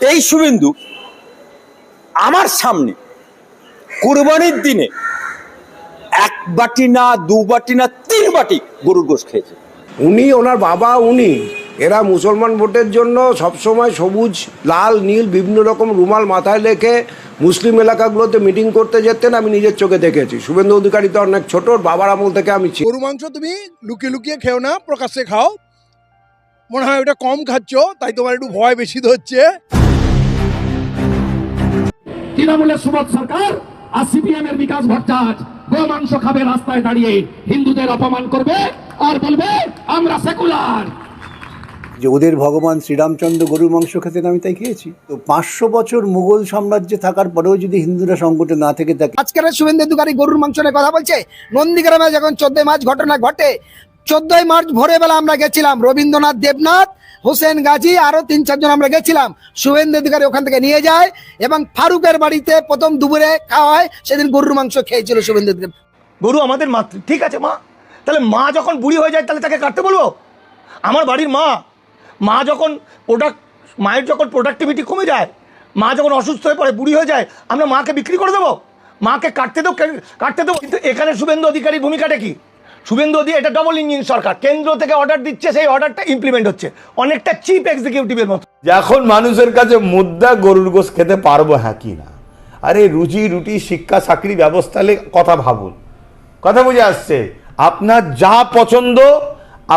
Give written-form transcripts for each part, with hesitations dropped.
এই শুভেন্দু আমার সামনে কুরবানির দিনে 1 বাটি না 2 বাটি না 3 বাটি গরুর গোশত খেয়েছে। উনি ওনার বাবা এরা মুসলমান ভোটের জন্য সবসময় সবুজ লাল নীল বিভিন্ন রকম রুমাল মাথায় রেখে মুসলিম এলাকাগুলোতে মিটিং করতে যেতেন। আমি নিজের চোখে দেখেছি। শুভেন্দু অধিকারী তো অনেক ছোট, বাবার আমল থেকে আমি গরু মাংস তুমি লুকিয়ে লুকিয়ে খেও না, প্রকাশ্যে খাও। মনে হয় ওটা কম খাচ্ছ, তাই তোমার একটু ভয় বেশি ধরছে। তৃণমূলের সুবোধ সরকার আর সিপিএম এর বিকাশ ভট্টাচার্য গো মাংস খাবে, রাস্তায় দাঁড়িয়ে হিন্দুদের অপমান করবে আর বলবে আমরা সেকুলার। যে ওদের ভগবান শ্রীরামচন্দ্র গরুর মাংস খেতেন, আমি তাই খেয়েছি। তো 500 বছর মুঘল সাম্রাজ্যে থাকার পরেও যদি হিন্দুরা সংকটে না থেকে থাকে। আজকের শুভেন্দু অধিকারী গরুর মাংস নিয়ে কথা বলছে। নন্দীগ্রামে যখন 14 মার্চ ঘটনা ঘটে, 14 মার্চ ভোরবেলা আমরা গেছিলাম, রবীন্দ্রনাথ দেবনাথ, হোসেন গাজী আরো 3-4 জন আমরা গেছিলাম। শুভেন্দু অধিকারী ওখান থেকে নিয়ে যায় এবং ফারুকের বাড়িতে প্রথম দুপুরে খাওয়া হয়, সেদিন গরুর মাংস খেয়েছিল শুভেন্দু অধিকারী। গরু আমাদের মাতৃ, ঠিক আছে মা, তাহলে মা যখন বুড়ি হয়ে যায় তাহলে তাকে কাটতে বলবো? আমার বাড়ির মা যখন মায়ের যখন প্রোডাক্টিভিটি কমে যায়, মা যখন অসুস্থ হয়ে পড়ে, বুড়ি হয়ে যায়, আমরা মাকে বিক্রি করে দেবো? মাকে কাটতে দেবো? কিন্তু এখানে শুভেন্দু অধিকারীর ভূমিকাটা কি? শুভেন্দু অধিকারী এটা ডবল ইঞ্জিন সরকার, কেন্দ্র থেকে অর্ডার দিচ্ছে, সেই অর্ডারটা ইমপ্লিমেন্ট হচ্ছে, অনেকটা চিফ এক্সিকিউটিভের মতো। যখন মানুষের কাছে মুদ্রা গরুর গোশত খেতে পারবো হ্যাঁ কি না, আরে রুজি রুটি শিক্ষা চাকরি ব্যবস্থা কথা ভাবুন, কথা বুঝে আসছে। আপনার যা পছন্দ,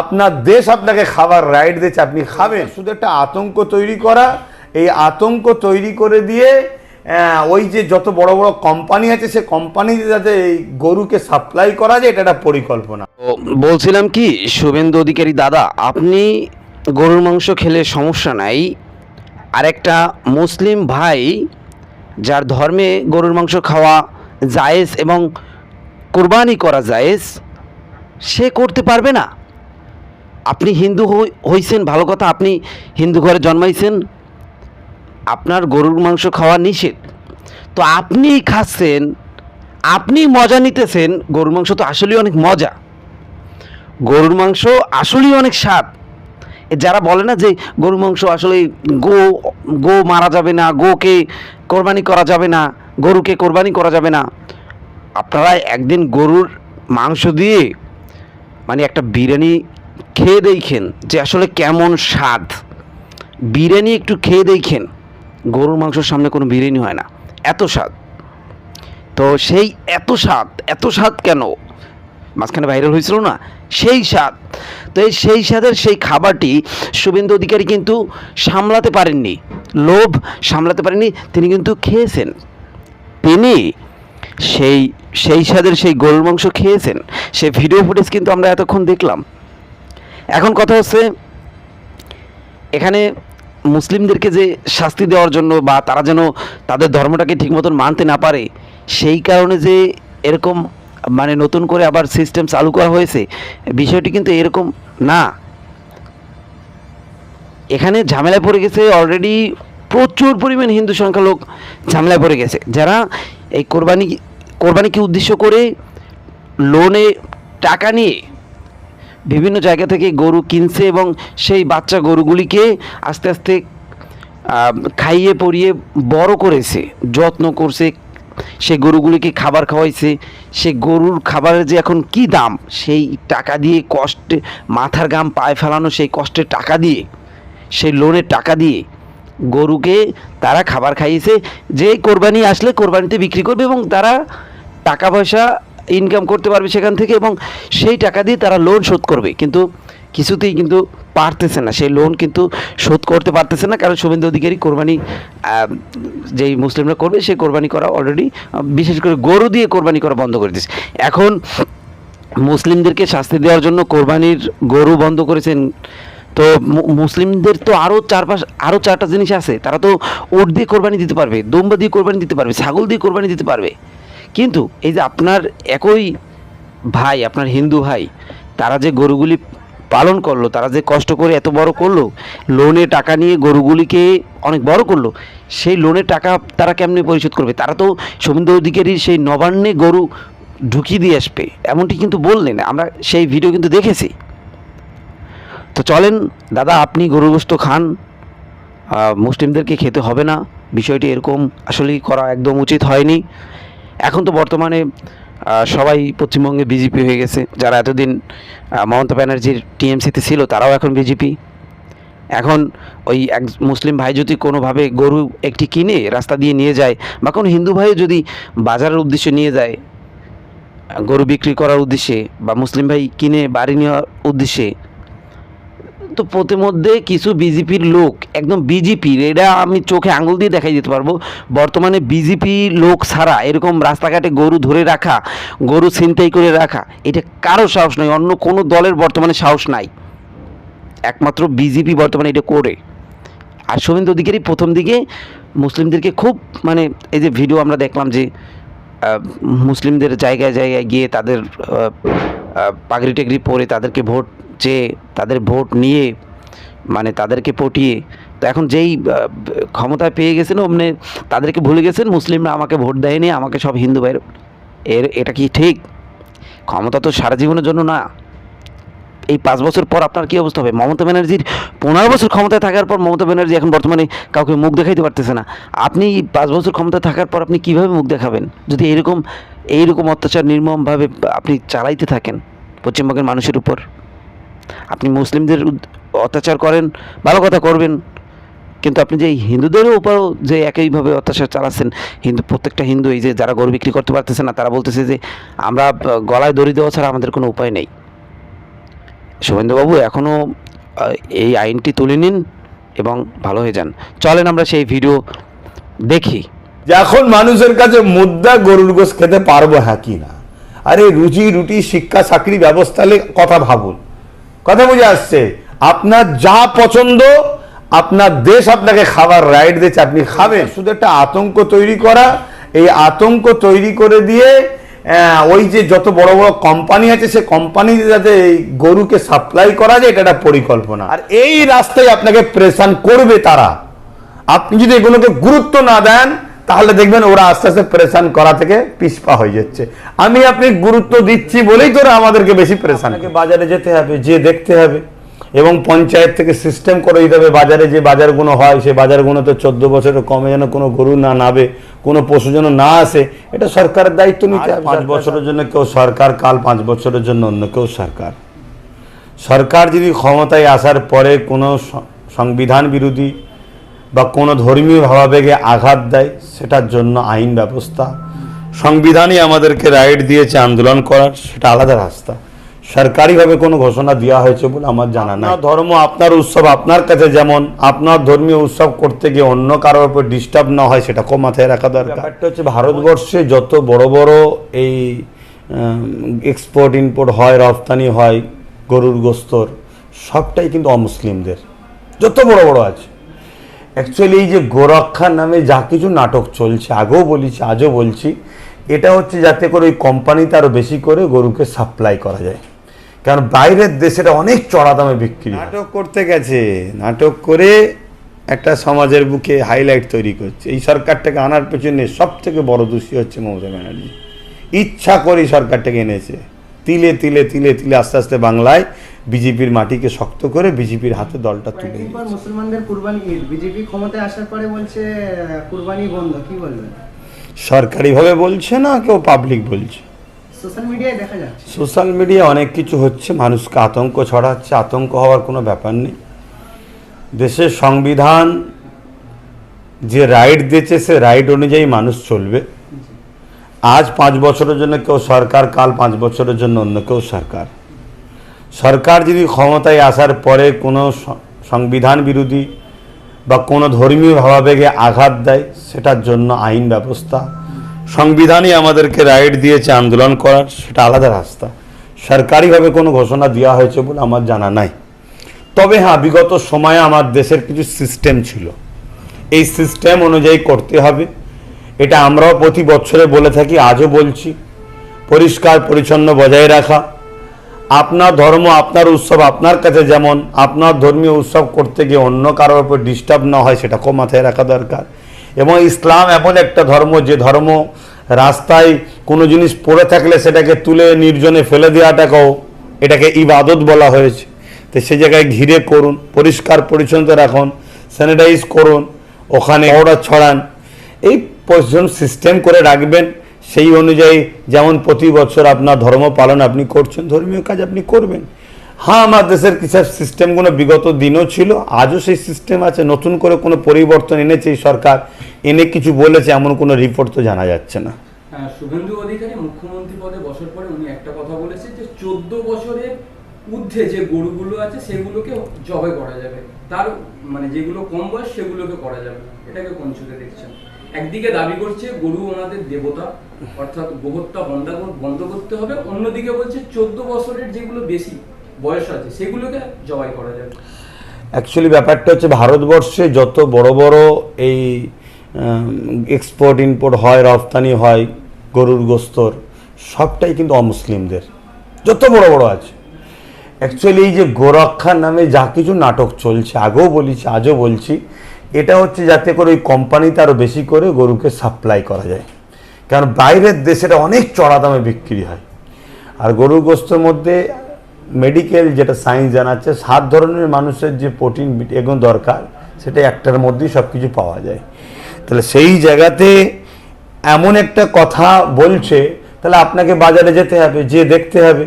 আপনার দেশ আপনাকে খাবার রাইট দিচ্ছে, আপনি খাবেন। শুধু একটা আতঙ্ক তৈরি করা, এই আতঙ্ক তৈরি করে দিয়ে ওই যে যত বড় বড় কোম্পানি আছে, সে কোম্পানিতে যাতে এই গরুকে সাপ্লাই করা যায়, এটা একটা পরিকল্পনা। বলছিলাম কি, শুভেন্দু অধিকারী দাদা, আপনি গরুর মাংস খেলে সমস্যা নাই, আরেকটা মুসলিম ভাই যার ধর্মে গরুর মাংস খাওয়া জায়েজ এবং কোরবানি করা জায়েজ, সে করতে পারবে না? আপনি হিন্দু হইছেন, ভালো কথা, আপনি হিন্দু ঘরে জন্মাইছেন, আপনার গরুর মাংস খাওয়া নিষেধ, তো আপনি খাচ্ছেন, আপনি মজা নিতেছেন। গরুর মাংস তো আসলেই অনেক মজা, গরুর মাংস আসলেই অনেক স্বাদ। যারা বলে না যে গরুর মাংস আসলে গো মারা যাবে না, গোকে কোরবানি করা যাবে না, গরুকে কোরবানি করা যাবে না, আপনারা একদিন গরুর মাংস দিয়ে মানে একটা বিরিয়ানি খেয়ে দেখেন যে আসলে কেমন স্বাদ। বিরিয়ানি একটু খেয়ে দেখেন, গরুর মাংসের সামনে কোনো বিরিয়ানি হয় না, এত স্বাদ। তো সেই এত স্বাদ কেন মাঝখানে ভাইরাল হয়েছিল না, সেই স্বাদ। তো সেই স্বাদের সেই খাবারটি শুভেন্দু অধিকারী কিন্তু সামলাতে পারেননি, লোভ সামলাতে পারেননি, তিনি কিন্তু খেয়েছেন। তিনি সেই স্বাদের সেই গরুর মাংস খেয়েছেন, সেই ভিডিও ফুটেজ কিন্তু আমরা এতক্ষণ দেখলাম। এখন কথা হচ্ছে, এখানে মুসলিমদেরকে যে শাস্তি দেওয়ার জন্য বা তারা যেন তাদের ধর্মটাকে ঠিক মতন মানতে না পারে, সেই কারণে যে এরকম মানে নতুন করে আবার সিস্টেম চালু করা হয়েছে, বিষয়টি কিন্তু এরকম না। এখানে ঝামেলায় পড়ে গেছে অলরেডি, প্রচুর পরিমাণ হিন্দু সংখ্যালোক ঝামেলায় পড়ে গেছে, যারা এই কোরবানিকে উদ্দেশ্য করে লোনে টাকা নিয়ে বিভিন্ন জায়গা থেকে গরু কিনছে এবং সেই বাচ্চা গরুগুলিকে আস্তে আস্তে খাইয়ে পরিয়ে বড় করেছে, যত্ন করছে, সেই গরুগুলিকে খাবার খাওয়াইছে। সে গরুর খাবারের যে এখন কি দাম, সেই টাকা দিয়ে কষ্টে মাথার ঘাম পায়ে ফেলানো, সেই কষ্টের টাকা দিয়ে, সেই লোনের টাকা দিয়ে গরুকে তারা খাবার খাইয়েছে, যে কোরবানি আসলে কোরবানিতে বিক্রি করবে এবং তারা টাকা পয়সা ইনকাম করতে পারবে সেখান থেকে, এবং সেই টাকা দিয়ে তারা লোন শোধ করবে। কিন্তু কিছুতেই কিন্তু পারতেছে না, সেই লোন কিন্তু শোধ করতে পারতেছে না, কারণ শুভেন্দু অধিকারী কোরবানি যেই মুসলিমরা করবে সেই কোরবানি করা অলরেডি, বিশেষ করে গরু দিয়ে কোরবানি করা বন্ধ করে দিয়েছে। এখন মুসলিমদেরকে শাস্তি দেওয়ার জন্য কোরবানির গরু বন্ধ করেছেন। তো মুসলিমদের তো আরও 4-5 জিনিস আছে, তারা তো উট দিয়ে কোরবানি দিতে পারবে, দুম্বা দিয়ে কোরবানি দিতে পারবে, ছাগল দিয়ে কোরবানি দিতে পারবে। কিন্তু এই যে আপনার একই ভাই, আপনার হিন্দু ভাই, তারা যে গরুগুলি পালন করলো, তারা যে কষ্ট করে এত বড় করলো, লোনে টাকা নিয়ে গরুগুলিকে অনেক বড় করলো, সেই লোনের টাকা তারা কেমনে পরিশোধ করবে? তারা তো শুভেন্দু অধিকারীর সেই নবান্নে গরু ঢুকিয়ে দিয়ে আসবে, এমনটি কিন্তু বললেন, আমরা সেই ভিডিও কিন্তু দেখেছি। তো চলেন দাদা, আপনি গরুর গোশত খান, মুসলিমদেরকে খেতে হবে না, বিষয়টি এরকম আসলেই করা একদম উচিত হয়নি। এখন তো বর্তমানে সবাই পশ্চিমবঙ্গে বিজেপি হয়ে গেছে। যারা এতদিন মমতা ব্যানার্জির টিএমসিতে ছিল তারাও এখন বিজেপি। এখন ওই এক মুসলিম ভাই যদি কোনোভাবে গরু একটি কিনে রাস্তা দিয়ে নিয়ে যায়, বা কোনো হিন্দু ভাইও যদি বাজারের উদ্দেশ্যে নিয়ে যায় গরু বিক্রি করার উদ্দেশ্যে, বা মুসলিম ভাই কিনে বাড়ি নেওয়ার উদ্দেশ্যে, তো প্রতিমধ্যে কিছু বিজেপির লোক, একদম বিজেপির, এটা আমি চোখে আঙুল দিয়ে দেখাই দিতে পারবো, বর্তমানে বিজেপি লোক ছাড়া এরকম রাস্তাঘাটে গরু ধরে রাখা, গরু ছিনতাই করে রাখা, এটা কারো সাহস নয়, অন্য কোনো দলের বর্তমানে সাহস নাই, একমাত্র বিজেপি বর্তমানে এটা করে। আর শুভেন্দু অধিকারী প্রথম দিকে মুসলিমদেরকে খুব, মানে এই যে ভিডিও আমরা দেখলাম যে মুসলিমদের জায়গায় জায়গায় গিয়ে তাদের পাগড়ি টেগড়ি পরে তাদেরকে ভোট চেয়ে, তাদের ভোট নিয়ে, মানে তাদেরকে পটিয়ে, তো এখন যেই ক্ষমতায় পেয়ে গেছেন অমনি তাদেরকে ভুলে গেছেন মুসলিমরা আমাকে ভোট দেয়নি, আমাকে সব হিন্দু ভাইয়ের। এটা কি ঠিক? ক্ষমতা তো সারা জীবনের জন্য না। এই 5 বছর পর আপনার কী অবস্থা হবে? মমতা ব্যানার্জির 15 বছর ক্ষমতায় থাকার পর মমতা ব্যানার্জি এখন বর্তমানে কাউকে মুখ দেখাইতে পারতেছে না। আপনি 5 বছর ক্ষমতায় থাকার পর আপনি কীভাবে মুখ দেখাবেন যদি এইরকম অত্যাচার নির্মমভাবে আপনি চালাইতে থাকেন পশ্চিমবঙ্গের মানুষের উপর? আপনি মুসলিমদের অত্যাচার করেন, ভালো কথা করবেন, কিন্তু আপনি যে হিন্দুদেরও উপরও যে একইভাবে অত্যাচার চালাচ্ছেন, প্রত্যেকটা হিন্দু, এই যে যারা গরু বিক্রি করতে পারতেছে না তারা বলতেছে যে আমরা গলায় দড়ি দেওয়া ছাড়া আমাদের কোনো উপায় নেই। শুভেন্দুবাবু এখনও এই আইনটি তুলে নিন এবং ভালো হয়ে যান। চলেন আমরা সেই ভিডিও দেখি। যে এখন মানুষের কাছে মুদ্রা গরুর গোশ খেতে পারবো হ্যাঁ কি না। আরে রুজি রুটি শিক্ষা চাকরি ব্যবস্থা কথা ভাবুন, কথা বুঝে আসছে। আপনার যা পছন্দ, আপনার দেশ আপনাকে খাবার রাইট দিচ্ছে, আপনি খাবেন। শুধু একটা আতঙ্ক তৈরি করা, এই আতঙ্ক তৈরি করে দিয়ে ওই যে যত বড় বড় কোম্পানি আছে সে কোম্পানি যাতে গরুকে সাপ্লাই করা যায়, এটা একটা পরিকল্পনা। আর এই রাস্তায় আপনাকে প্রেশান করবে তারা। আপনি যদি এগুলোকে গুরুত্ব না দেন তাহলে দেখবেন ওরা আস্তে আস্তে প্রেশান করা থেকে পিছপা হয়ে যাচ্ছে। আপনি গুরুত্ব দিচ্ছি বলেই তোরা আমাদেরকে বেশি প্রেশান। বাজারে যেতে হবে, যে দেখতে হবে, এবং পঞ্চায়েত থেকে সিস্টেম করে দিতে হবে বাজারে যে বাজারগুলো হয় সেই বাজারগুলোতে 14 বছরের কমে যেন কোনো গরু না নাবে, কোনো পশু যেন না আসে, এটা সরকারের দায়িত্ব নিতে হবে। 5 বছরের জন্য কেউ সরকার, কাল 5 বছরের জন্য অন্য কেউ সরকার। সরকার যদি ক্ষমতায় আসার পরে কোনো সংবিধান বিরোধী বা কোনো ধর্মীয় ভাবাবেগে আঘাত দেয়, সেটার জন্য আইন ব্যবস্থা, সংবিধানই আমাদেরকে রাইট দিয়েছে আন্দোলন করার, সেটা আলাদা রাস্তা। সরকারিভাবে কোনো ঘোষণা দেওয়া হয়েছে বলে আমার জানা নাই। ধর্ম, আপনার উৎসব আপনার কাছে যেমন, আপনার ধর্মীয় উৎসব করতে গিয়ে অন্য কারোর উপর ডিস্টার্ব না হয় সেটাকেও মাথায় রাখা দরকার। ব্যাপারটা হচ্ছে ভারতবর্ষে যত বড় বড় এই এক্সপোর্ট ইম্পোর্ট হয়, রপ্তানি হয় গরুর গোস্তর, সবটাই কিন্তু অমুসলিমদের, যত বড় বড় আছে। অ্যাকচুয়ালি এই যে গোরক্ষার নামে যা কিছু নাটক চলছে, আগেও বলেছি আজও বলছি, এটা হচ্ছে যাতে করে ওই কোম্পানিতে আরও বেশি করে গরুকে সাপ্লাই করা যায়, কারণ বাইরের দেশের অনেক চড়া দামে বিক্রি। নাটক করতে গেছে, নাটক করে একটা সমাজের বুকে হাইলাইট তৈরি করছে। এই সরকারটাকে আনার পেছনে সব থেকে বড় দোষী হচ্ছে মমতা ব্যানার্জি। ইচ্ছা করে সরকারটাকে এনেছে, তিলে তিলে তিলে তিলে আস্তে আস্তে বাংলায় বিজেপির মাটিকে শক্ত করে বিজেপির হাতে দলটা তুলে দিয়েছে। মুসলমানদের কুরবানি ঈদ, বিজেপি ক্ষমতায় আসার পরে বলছে কুরবানি বন্ধ, কি বলবেন? সরকারিভাবে বলছে না, কেউ পাবলিক বলছে, সোশ্যাল মিডিয়ায় দেখা যাচ্ছে। সোশ্যাল মিডিয়ায় অনেক কিছু হচ্ছে, মানুষকে আতঙ্ক ছড়াচ্ছে। আতঙ্ক হওয়ার কোনো ব্যাপার নেই। দেশের সংবিধান যে রাইট দিয়েছে সে রাইট অনুযায়ী মানুষ চলবে। আজ 5 বছরের জন্য কেউ সরকার, কাল 5 বছরের জন্য অন্য কেউ সরকার। সরকার যদি ক্ষমতায় আসার পরে কোনো সংবিধান বিরোধী বা কোনো ধর্মীয় ভাবাবেগে আঘাত দেয়, সেটার জন্য আইন ব্যবস্থা, সংবিধানই আমাদেরকে রাইট দিয়েছে আন্দোলন করার, সেটা আলাদা রাস্তা। সরকারিভাবে কোনো ঘোষণা দেওয়া হয়েছে বলে আমার জানা নাই। তবে হ্যাঁ, বিগত সময়ে আমার দেশের কিছু সিস্টেম ছিল, এই সিস্টেম অনুযায়ী করতে হবে। এটা আমরাও প্রতি বছরে বলে থাকি, আজও বলছি। পরিষ্কার পরিচ্ছন্ন বজায় রাখা, আপনার ধর্ম আপনার উৎসব আপনার কাছে যেমন, আপনার ধর্মীয় উৎসব করতে গিয়ে অন্য কারোর উপর ডিস্টার্ব না হয় সেটাকেও মাথায় রাখা দরকার। এবং ইসলাম এমন একটা ধর্ম যে ধর্ম রাস্তায় কোনো জিনিস পড়ে থাকলে সেটাকে তুলে নির্জনে ফেলে দেওয়াটাকেও এটাকে ইবাদত বলা হয়েছে। তো সে জায়গায় ঘিরে করুন, পরিষ্কার পরিচ্ছন্ন রাখুন, স্যানিটাইজ করুন, ওখানে পাউডার ছড়ান, এই পরিশ্রম সিস্টেম করে রাখবেন। সেই অনুযায়ী যেমন প্রতি বছর আপনার ধর্ম পালন আপনি করছেন, ধর্মীয় কাজ আপনি করবেন। হ্যাঁ, আমার দেশের কিছু সিস্টেমগুলো বিগত দিনও ছিল, আজও সেই সিস্টেম আছে। নতুন করে কোনো পরিবর্তন এনেছে এই সরকার, এনে কিছু বলেছে এমন কোনো রিপোর্ট তো জানা যাচ্ছে না। শুভেন্দু অধিকারী মুখ্যমন্ত্রী পদে বসার পরে উনি একটা কথা বলেছে যে 14 বছরের ঊর্ধ্বে যে গরুগুলো আছে সেগুলোকে জবাই করা যাবে, তার মানে যেগুলো কম বয়স সেগুলোকে করা যাবে না। এটাকে কোন চোখে দেখছেন? একদিকে দাবি করছে গরু ওনাদের দেবতা, অর্থাৎ গোহত্যা বন্ধ করতে হবে, অন্যদিকে বলছে 14 বছরের যেগুলো বেশি বয়স আছে সেগুলোকে জবাই করা যাবে। অ্যাকচুয়ালি ব্যাপারটা হচ্ছে ভারতবর্ষে যত বড় বড় এই এক্সপোর্ট ইম্পোর্ট হয়, রপ্তানি হয় গরুর গোস্তর, সবটাই কিন্তু অমুসলিমদের, যত বড় বড় আছে। অ্যাকচুয়ালি এই যে গোরক্ষার নামে যা কিছু নাটক চলছে, আগেও বলেছি আজও বলছি, এটা হচ্ছে যাতে করে ওই কোম্পানিতে আরও বেশি করে গরুকে সাপ্লাই করা যায়, কারণ বাইরের দেশে এটা অনেক চড়া দামে বিক্রি হয়। আর গরুর গোস্তের মধ্যে মেডিকেল যেটা সায়েন্স জানাচ্ছে 7 ধরনের মানুষের যে প্রোটিন এগুলো দরকার, সেটা একটার মধ্যেই সব কিছু পাওয়া যায়। তাহলে সেই জায়গাতে এমন একটা কথা বলছে, তাহলে আপনাকে বাজারে যেতে হবে, যে দেখতে হবে,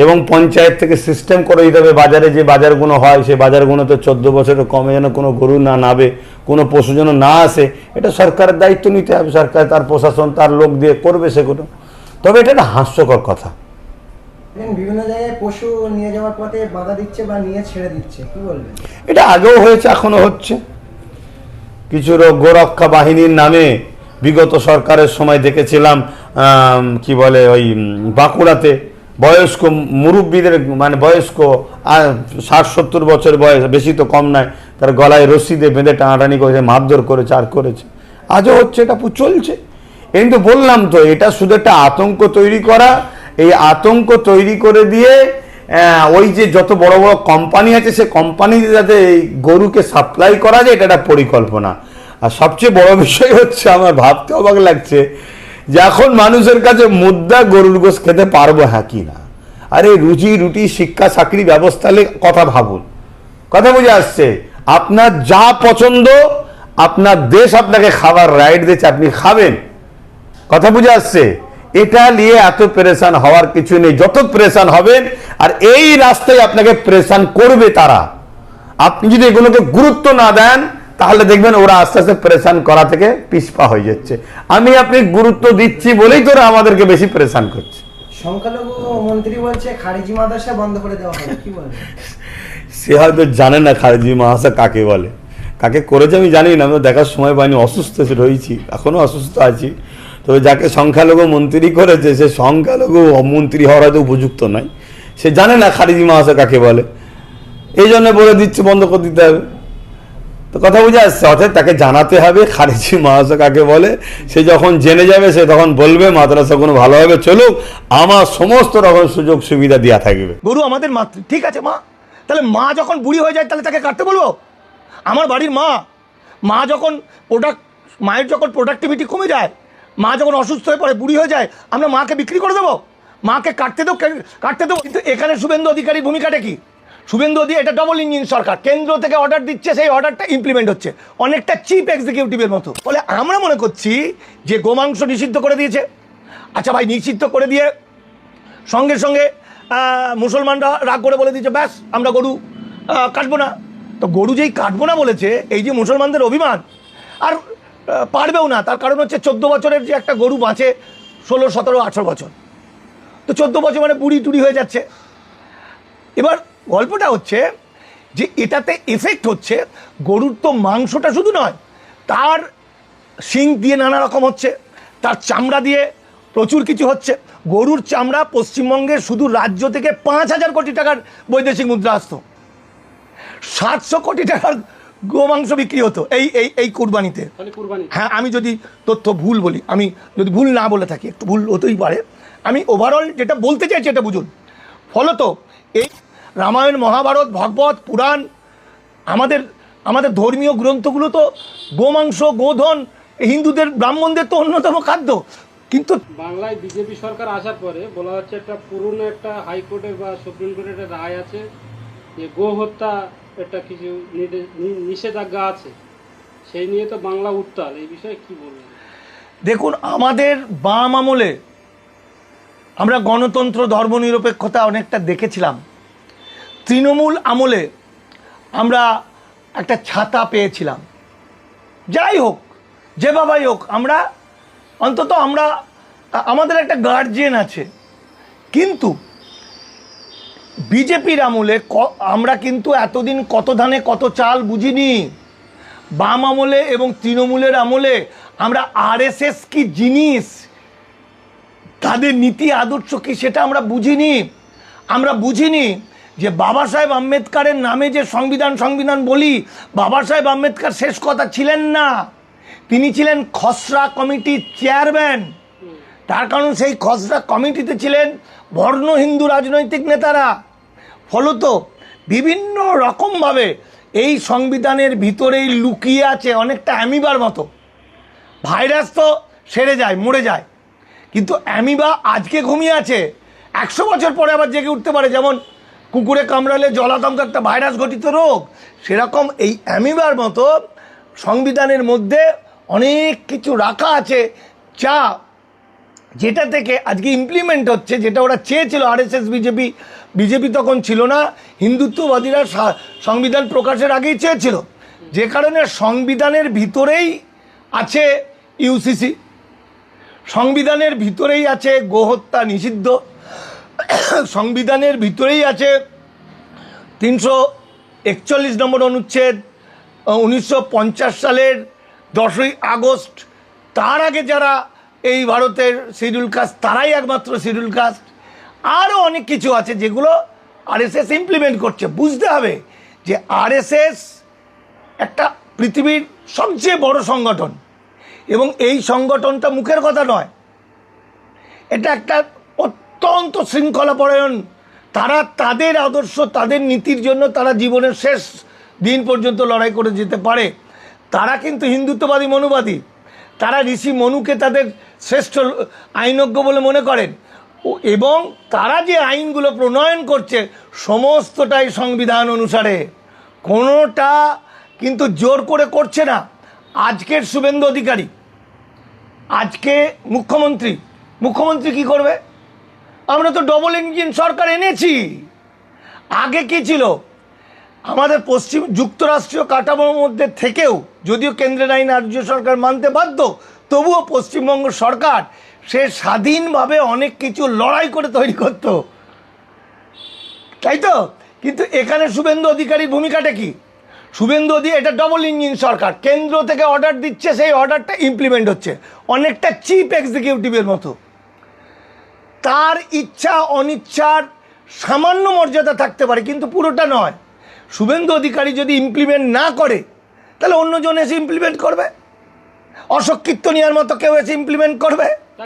এবং পঞ্চায়েত থেকে সিস্টেম করে দিতে হবে বাজারে যে বাজারগুলো হয় সেই বাজারগুলোতে 14 বছরের কমে যেন কোনো গরু না নাবে, কোনো পশু যেন না আসে, এটা সরকারের দায়িত্ব নিতে হবে। সরকার তার প্রশাসন তার লোক দিয়ে করবে সেগুলো। তবে এটা একটা হাস্যকর কথা। বিভিন্ন জায়গায় পশু নিয়ে যাওয়ার পথে বাধা দিচ্ছে বা নিয়ে ছেড়ে দিচ্ছে, কি বলবেন? এটা আগেও হয়েছে, এখনো হচ্ছে। কিছু গোরক্ষা বাহিনীর নামে বিগত সরকারের সময় দেখেছিলাম, কি বলে, ওই বাঁকুড়াতে বয়স্ক মুরব্বীদের, মানে বয়স্ক 60-70 বছর বয়স, বেশি তো কম নয়, তার গলায় রশি দিয়ে বেঁধে টানাটানি করেছে, মারধর করেছে, আর করেছে। আজও হচ্ছে, এটা চলছে। কিন্তু বললাম তো, এটা শুধু একটা আতঙ্ক তৈরি করা, এই আতঙ্ক তৈরি করে দিয়ে ওই যে যত বড় বড় কোম্পানি আছে সে কোম্পানিতে যাতে এই গরুকে সাপ্লাই করা যায়, এটা একটা পরিকল্পনা। আর সবচেয়ে বড় বিষয় হচ্ছে, আমার ভাবতে অবাক লাগছে যে এখন মানুষের কাছে মুদ্রা গরুর গোশ খেতে পারবো হ্যাঁ কি না। আরে রুজি রুটি শিক্ষা চাকরি ব্যবস্থা কথা ভাবুন, কথা বুঝে আসছে। আপনার যা পছন্দ, আপনার দেশ আপনাকে খাবার রাইট দিচ্ছে, আপনি খাবেন, কথা বুঝে আসছে। এটা নিয়ে এত প্রেশান হওয়ার কিছু নেই। যত প্রেশান হবেন, আর এই রাস্তায় আপনাকে প্রেশান করবে তারা, আপনি যদি এগুলোকে গুরুত্ব না দেন তাহলে দেখবেন ওরা আস্তে আস্তে প্রেশান করা থেকে পিছপা হয়ে যাচ্ছে। আমি আপনি গুরুত্ব দিচ্ছি বলেই তোরা আমাদেরকে বেশি প্রেশান করছে। সংখ্যালঘু মন্ত্রী বলছে খারিজি মাদ্রাসা বন্ধ করে দেওয়া হবে, কি বলবেন? সে হয়তো জানে না খারিজি মাদ্রাসা কাকে বলে, কাকে করেছে আমি জানি না, আমি দেখার সময় পাইনি, অসুস্থ রয়েছি, এখনো অসুস্থ আছি। তবে যাকে সংখ্যালঘু মন্ত্রী করেছে সে সংখ্যালঘু মন্ত্রী হওয়ার হয়তো উপযুক্ত নয়, সে জানে না খারিজি মাদ্রাসা কাকে বলে, এই জন্য বলে দিচ্ছে বন্ধ করে দিতে হবে। তো কথা বুঝে আসছে, অর্থাৎ তাকে জানাতে হবে খারিজি মাদ্রাসা কাকে বলে। সে যখন জেনে যাবে সে তখন বলবে মাদ্রাসাগুলো ভালোভাবে চলুক, আমার সমস্ত রকম সুযোগ সুবিধা দেওয়া থাকবে। গরু আমাদের মাতৃ, ঠিক আছে মা, তাহলে মা যখন বুড়ি হয়ে যায় তাহলে তাকে কাটতে বলবো? আমার বাড়ির মা যখন মায়ের যখন প্রোডাক্টিভিটি কমে যায়, মা যখন অসুস্থ হয়ে পড়ে, বুড়ি হয়ে যায়, আমরা মাকে বিক্রি করে দেবো? মাকে কাটতে দেবো? কিন্তু এখানে শুভেন্দু অধিকারীর ভূমিকাটা কি? শুভেন্দু অধিকারী, এটা ডবল ইঞ্জিন সরকার, কেন্দ্র থেকে অর্ডার দিচ্ছে, সেই অর্ডারটা ইমপ্লিমেন্ট হচ্ছে, অনেকটা চিফ এক্সিকিউটিভের মতো। ফলে আমরা মনে করছি যে গোমাংস নিষিদ্ধ করে দিয়েছে। আচ্ছা ভাই, নিষিদ্ধ করে দিয়ে সঙ্গে সঙ্গে মুসলমানরা রাগ করে বলে দিয়েছে ব্যাস আমরা গরু কাটবো না। তো গরু যেই কাটবো না বলেছে, এই যে মুসলমানদের অভিমান, আর পারবেও না। তার কারণ হচ্ছে 14 বছরের যে একটা গরু বাঁচে 16, 17, 18 বছর, তো 14 বছর মানে বুড়ি টুড়ি হয়ে যাচ্ছে। এবার গল্পটা হচ্ছে যে এটাতে এফেক্ট হচ্ছে গরুর তো মাংসটা শুধু নয়, তার শিং দিয়ে নানা রকম হচ্ছে, তার চামড়া দিয়ে প্রচুর কিছু হচ্ছে। গরুর চামড়া পশ্চিমবঙ্গের শুধু রাজ্য থেকে 5,000 কোটি টাকার বৈদেশিক মুদ্রা আসতো, 700 কোটি টাকার গোমাংস বিক্রি হতো এই কুরবানিতে। হ্যাঁ, আমি যদি তথ্য ভুল বলি, আমি যদি ভুল না বলে থাকি, একটু ভুল হতেই পারে, আমি ওভারঅল যেটা বলতে চাইছি এটা বুঝুন। ফলত এই রামায়ণ, মহাভারত, ভাগবত, পুরাণ, আমাদের ধর্মীয় গ্রন্থগুলো তো গোমাংস, গোধন, হিন্দুদের ব্রাহ্মণদের তো অন্যতম খাদ্য। কিন্তু বাংলায় বিজেপি সরকার আসার পরে বলা হচ্ছে একটা পুরনো একটা হাইকোর্টের বা সুপ্রিম কোর্টের একটা রায় আছে যে গো হত্যা একটা কিছু নিষেধাজ্ঞা আছে, সেই নিয়ে তো বাংলা উত্তাল, এই বিষয়ে কি বলবেন? দেখুন, আমাদের বাম আমলে আমরা গণতন্ত্র ধর্মনিরপেক্ষতা অনেকটা দেখেছিলাম। তৃণমূল আমলে আমরা একটা ছাতা পেয়েছিলাম। যাই হোক, যেভাবেই হোক, আমরা অন্তত আমাদের একটা গার্জিয়ান আছে। কিন্তু বিজেপির আমলে আমরা কিন্তু এতদিন কত ধানে কত চাল বুঝিনি। বাম আমলে এবং তৃণমূলের আমলে আমরা আরএসএস কি জিনিস, তাদের নীতি আদর্শ কি সেটা আমরা বুঝিনি। আমরা বুঝিনি যে বাবা সাহেব আম্বেদকরের নামে যে সংবিধান বলি, বাবা সাহেব আম্বেদকর শেষ কথা ছিলেন না, তিনি ছিলেন খসড়া কমিটির চেয়ারম্যান। তার কারণ সেই খসড়া কমিটিতে ছিলেন বর্ণ হিন্দু রাজনৈতিক নেতারা। ফলত বিভিন্ন রকমভাবে এই সংবিধানের ভিতরেই লুকিয়ে আছে অনেকটা অ্যামিবার মতো। ভাইরাস তো সেরে যায়, মরে যায়, কিন্তু অ্যামিবা আজকে ঘুমিয়ে আছে, 100 বছর পরে আবার জেগে উঠতে পারে। যেমন কুকুরে কামড়ালে জলাতঙ্ক একটা ভাইরাস ঘটিত রোগ, সেরকম এই অ্যামিবার মতো সংবিধানের মধ্যে অনেক কিছু রাখা আছে যেটা থেকে আজকে ইমপ্লিমেন্ট হচ্ছে, যেটা ওরা চেয়েছিল। আরএসএস বিজেপি তখন ছিল না, হিন্দুত্ববাদীরা সংবিধান প্রকাশের আগেই চেয়েছিল, যে কারণে সংবিধানের ভিতরেই আছে ইউসিসি, সংবিধানের ভিতরেই আছে গোহত্যা নিষিদ্ধ, সংবিধানের ভিতরেই আছে 341 নম্বর অনুচ্ছেদ, 1950 সালের 10ই আগস্ট, তার আগে যারা এই ভারতের শিডিউল কাস্ট তারাই একমাত্র শিডিউল কাস্ট। আরও অনেক কিছু আছে যেগুলো আরএসএস ইমপ্লিমেন্ট করছে। বুঝতে হবে যে আরএসএস একটা পৃথিবীর সবচেয়ে বড় সংগঠন, এবং এই সংগঠনটা মুখের কথা নয়, এটা একটা অত্যন্ত শৃঙ্খলাপরায়ণ। তারা তাদের আদর্শ, তাদের নীতির জন্য তারা জীবনের শেষ দিন পর্যন্ত লড়াই করে যেতে পারে। তারা কিন্তু হিন্দুত্ববাদী মনুবাদী, তারা ঋষি মনুকে তাদের শ্রেষ্ঠ আইনজ্ঞ বলে মনে করেন, এবং তারা যে আইনগুলো প্রণয়ন করছে সমস্তটাই সংবিধান অনুসারে, কোনোটা কিন্তু জোর করে করছে না। আজকের শুভেন্দু অধিকারী, আজকে মুখ্যমন্ত্রী কি করবে? আমরা তো ডবল ইঞ্জিন সরকার এনেছি। আগে কি ছিল? আমাদের যুক্তরাষ্ট্রীয় কাঠামোর মধ্যে থেকেও, যদিও কেন্দ্রের আইন রাজ্য সরকার মানতে বাধ্য, তবুও পশ্চিমবঙ্গ সরকার সে স্বাধীনভাবে অনেক কিছু লড়াই করে তৈরি করত, তাই তো? কিন্তু এখানে শুভেন্দু অধিকারীর ভূমিকাটা কি? শুভেন্দু অধিকারী এটা ডবল ইঞ্জিন সরকার, কেন্দ্র থেকে অর্ডার দিচ্ছে, সেই অর্ডারটা ইমপ্লিমেন্ট হচ্ছে, অনেকটা চিফ এক্সিকিউটিভের মতো। তার ইচ্ছা অনিচ্ছার সামান্য মর্যাদা থাকতে পারে, কিন্তু পুরোটা নয়। শুভেন্দু অধিকারী যদি ইমপ্লিমেন্ট না করে, তাহলে অন্যজন এসে ইমপ্লিমেন্ট করবে, অশোক কীর্তনিয়ার মতো কেউ এসে ইমপ্লিমেন্ট করবে।